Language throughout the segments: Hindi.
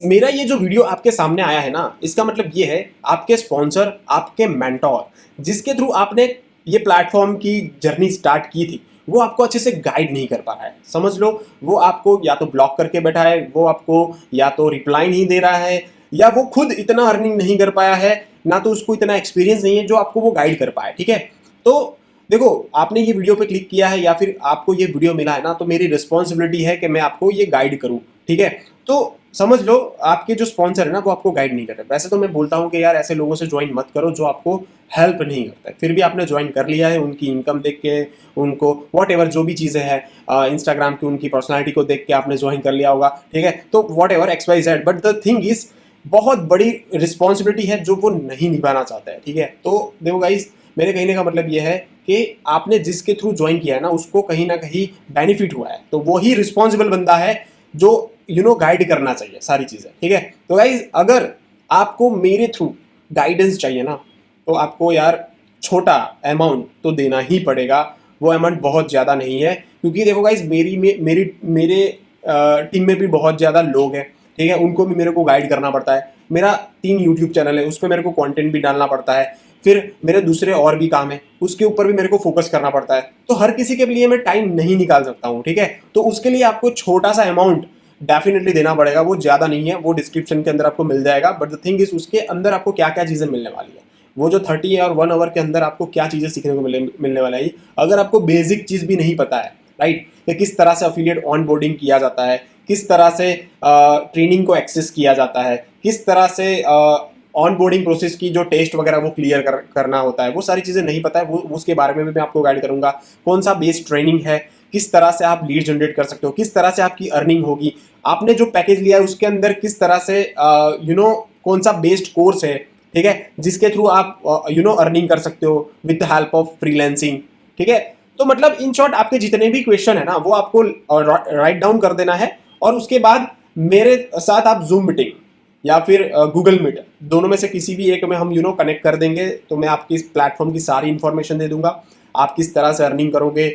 मेरा ये जो वीडियो आपके सामने आया है ना, इसका मतलब ये है आपके स्पॉन्सर, आपके मेंटोर, जिसके थ्रू आपने ये प्लेटफॉर्म की जर्नी स्टार्ट की थी, वो आपको अच्छे से गाइड नहीं कर पा रहा है। समझ लो, वो आपको या तो ब्लॉक करके बैठा है, वो आपको या तो रिप्लाई नहीं दे रहा है, या वो खुद इतना अर्निंग नहीं कर पाया है, ना तो उसको इतना एक्सपीरियंस नहीं है जो आपको वो गाइड कर पाए। ठीक है, तो देखो, आपने ये वीडियो पे क्लिक किया है या फिर आपको ये वीडियो मिला है ना, तो मेरी रिस्पॉन्सिबिलिटी है कि मैं आपको ये गाइड करूं। ठीक है, तो समझ लो, आपके जो स्पॉन्सर है ना, वो आपको गाइड नहीं कर रहे। वैसे तो मैं बोलता हूँ कि यार ऐसे लोगों से ज्वाइन मत करो जो आपको हेल्प नहीं करता है। फिर भी आपने ज्वाइन कर लिया है, उनकी इनकम देख के, उनको वॉट एवर जो भी चीज़ें हैं, इंस्टाग्राम की उनकी पर्सनैलिटी को देख के आपने ज्वाइन कर लिया होगा। ठीक है, तो whatever X Y Z, but the thing is बहुत बड़ी रिस्पॉन्सिबिलिटी है जो वो नहीं निभाना चाहता है। ठीक है, तो देखो गाइज, मेरे कहने का मतलब यह है कि आपने जिसके थ्रू ज्वाइन किया है ना, उसको कहीं ना कहीं बेनिफिट हुआ है, तो वही रिस्पॉन्सिबल बंदा है जो गाइड करना चाहिए सारी चीज़ें। ठीक है, तो गाइज अगर आपको मेरे थ्रू गाइडेंस चाहिए ना, तो आपको यार छोटा अमाउंट तो देना ही पड़ेगा। वो अमाउंट बहुत ज़्यादा नहीं है, क्योंकि देखो गाइज, मेरे टीम में भी बहुत ज़्यादा लोग हैं। ठीक है, उनको भी मेरे को गाइड करना पड़ता है। मेरा 3 यूट्यूब चैनल है, उस पर मेरे को कंटेंट भी डालना पड़ता है। फिर मेरे दूसरे और भी काम है, उसके ऊपर भी मेरे को फोकस करना पड़ता है। तो हर किसी के लिए मैं टाइम नहीं निकाल सकता हूँ। ठीक है, तो उसके लिए आपको छोटा सा अमाउंट डेफिनेटली देना पड़ेगा। वो ज़्यादा नहीं है, वो डिस्क्रिप्शन के अंदर आपको मिल जाएगा। बट द थिंग इज, उसके अंदर आपको क्या क्या चीज़ें मिलने वाली है, वो जो 30 और 1 आवर के अंदर आपको क्या चीज़ें सीखने को मिलने वाला है। अगर आपको बेसिक चीज़ भी नहीं पता है, राइट, कि किस तरह से अफिलिएट ऑन बोर्डिंग किया जाता है, किस तरह से ट्रेनिंग को एक्सेस किया जाता है, किस तरह से ऑन बोर्डिंग प्रोसेस की जो टेस्ट वगैरह वो क्लियर करना होता है, वो सारी चीज़ें नहीं पता है, वो उसके बारे में भी मैं आपको गाइड करूंगा। कौन सा बेस्ड ट्रेनिंग है, किस तरह से आप लीड जनरेट कर सकते हो, किस तरह से आपकी अर्निंग होगी, आपने जो पैकेज लिया है उसके अंदर किस तरह से कौन सा बेस्ड कोर्स है, ठीक है, जिसके थ्रू आप अर्निंग कर सकते हो with the help of freelancing. ठीक है, तो मतलब इन शॉर्ट, आपके जितने भी क्वेश्चन है ना, वो आपको राइट डाउन कर देना है, और उसके बाद मेरे साथ आप जूम मीटिंग या फिर गूगल मीट, दोनों में से किसी भी एक में हम कनेक्ट कर देंगे। तो मैं आपकी इस प्लेटफॉर्म की सारी इंफॉर्मेशन दे दूंगा, आप किस तरह से अर्निंग करोगे,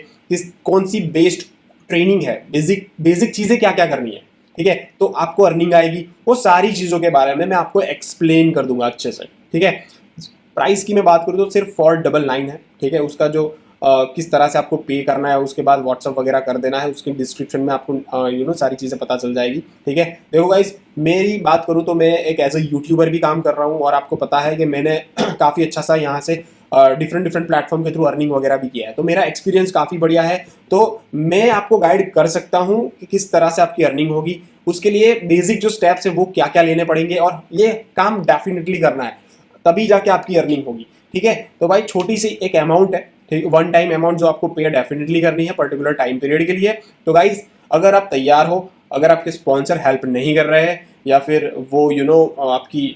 कौन सी बेस्ड ट्रेनिंग है, बेसिक बेसिक चीज़ें क्या क्या करनी है। ठीक है, तो आपको अर्निंग आएगी, वो सारी चीज़ों के बारे में मैं आपको एक्सप्लेन कर दूंगा अच्छे से। ठीक है, प्राइस की मैं बात करूँ तो सिर्फ 499 है। ठीक है, उसका जो किस तरह से आपको पे करना है, उसके बाद व्हाट्सअप वगैरह कर देना है, उसके डिस्क्रिप्शन में आपको सारी चीज़ें पता चल जाएगी। ठीक है, देखो गाइज, मेरी बात करूँ तो मैं एक एज ए यूट्यूबर भी काम कर रहा हूँ, और आपको पता है कि मैंने काफ़ी अच्छा सा यहाँ से डिफरेंट डिफरेंट प्लेटफॉर्म के थ्रू अर्निंग वगैरह भी किया है, तो मेरा एक्सपीरियंस काफ़ी बढ़िया है। तो मैं आपको गाइड कर सकता हूँ कि किस तरह से आपकी अर्निंग होगी। उसके लिए बेसिक जो स्टेप्स है वो क्या क्या लेने पड़ेंगे, और ये काम डेफिनेटली करना है, तभी जाके आपकी अर्निंग होगी। ठीक है, तो भाई छोटी सी एक अमाउंट है, ठीक, वन टाइम अमाउंट जो आपको पे डेफिनेटली करनी है पर्टिकुलर टाइम पीरियड के लिए। तो गाइज, अगर आप तैयार हो, अगर आपके स्पॉन्सर हेल्प नहीं कर रहे हैं, या फिर वो आपकी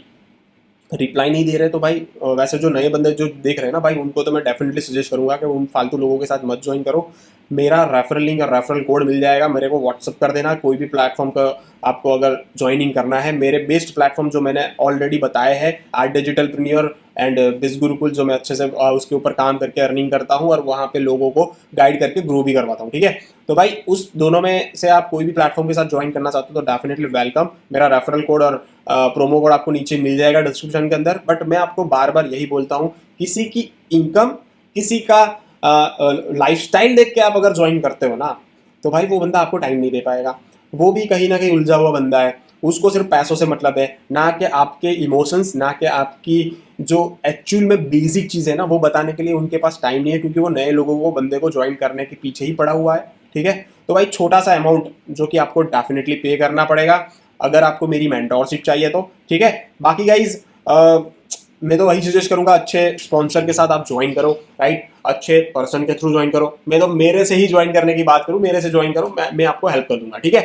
रिप्लाई नहीं दे रहे, तो भाई वैसे जो नए बंदे जो देख रहे हैं ना भाई, उनको तो मैं डेफिनेटली सजेस्ट करूंगा कि उन फालतू लोगों के साथ मत ज्वाइन करो। मेरा रेफरल लिंक और रेफरल कोड मिल जाएगा, मेरे को व्हाट्सअप कर देना। कोई भी प्लेटफॉर्म का आपको अगर ज्वाइनिंग करना है, मेरे बेस्ट प्लेटफॉर्म जो मैंने ऑलरेडी बताए हैं, आर्ट डिजिटल प्रीनियर एंड बिज गुरुकुल, जो मैं अच्छे से उसके ऊपर काम करके अर्निंग करता हूँ, और वहाँ पे लोगों को गाइड करके ग्रो भी करवाता हूँ। ठीक है, तो भाई उस दोनों में से आप कोई भी प्लेटफॉर्म के साथ ज्वाइन करना चाहते हो तो डेफिनेटली वेलकम। मेरा रेफरल कोड और प्रोमो कोड आपको नीचे मिल जाएगा डिस्क्रिप्शन के अंदर। बट मैं आपको बार बार यही बोलता हूँ, किसी की इनकम, किसी का लाइफस्टाइल देख के आप अगर ज्वाइन करते हो ना, तो भाई वो बंदा आपको टाइम नहीं दे पाएगा। वो भी कहीं ना कहीं उलझा हुआ बंदा है, उसको सिर्फ पैसों से मतलब है, ना कि आपके इमोशंस, ना कि आपकी जो एक्चुअल में बेसिक चीज़ है ना, वो बताने के लिए उनके पास टाइम नहीं है, क्योंकि वो नए लोगों को, बंदे को ज्वाइन करने के पीछे ही पड़ा हुआ है। ठीक है, तो भाई छोटा सा अमाउंट जो कि आपको डेफिनेटली पे करना पड़ेगा अगर आपको मेरी मेंटोरशिप चाहिए तो। ठीक है, बाकी गाइज मैं तो वही सजेस्ट करूंगा, अच्छे स्पॉन्सर के साथ आप ज्वाइन करो, राइट, अच्छे पर्सन के थ्रू ज्वाइन करो। मैं तो मेरे से ही ज्वाइन करने की बात करूं, मेरे से ज्वाइन करो, मैं आपको हेल्प कर दूंगा। ठीक है,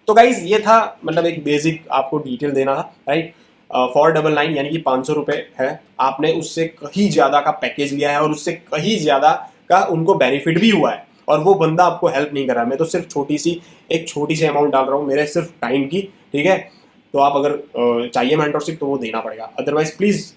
तो गाइज ये था, मतलब एक बेसिक आपको डिटेल देना था, राइट। 499 यानी कि 500 रुपये है, आपने उससे कहीं ज़्यादा का पैकेज लिया है, और उससे कहीं ज़्यादा का उनको बेनिफिट भी हुआ है, और वो बंदा आपको हेल्प नहीं कर रहा है। मैं तो सिर्फ एक छोटी सी अमाउंट डाल रहा हूँ, मेरे सिर्फ टाइम की। ठीक है, तो आप अगर चाहिए मेंटरशिप तो वो देना पड़ेगा, अदरवाइज प्लीज़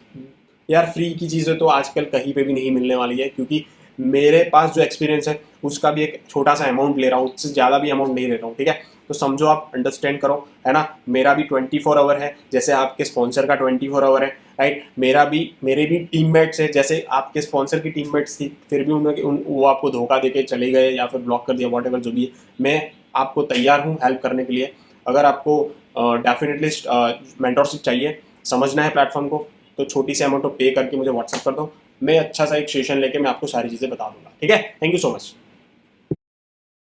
यार, फ्री की चीज़ें तो आजकल कहीं पे भी नहीं मिलने वाली है, क्योंकि मेरे पास जो एक्सपीरियंस है उसका भी एक छोटा सा अमाउंट ले रहा हूँ, उससे ज़्यादा भी अमाउंट नहीं ले रहा हूँ। ठीक है, तो समझो आप अंडरस्टैंड करो, है ना। मेरा भी 24 आवर है जैसे आपके स्पॉन्सर का 24 आवर है, राइट। मेरे भी टीममेट्स है जैसे आपके स्पॉन्सर की टीममेट्स थी, फिर भी वो आपको धोखा देके चले गए या फिर ब्लॉक कर दिया, वॉट जो भी है। मैं आपको तैयार हूँ हेल्प करने के लिए। अगर आपको डेफिनेटली मेंटोरशिप चाहिए, समझना है प्लेटफॉर्म को, तो छोटी सी अमाउंट पे करके मुझे व्हाट्सअप कर दो। मैं अच्छा सा एक सेशन लेके मैं आपको सारी चीज़ें बता दूंगा, ठीक है। Thank you so much.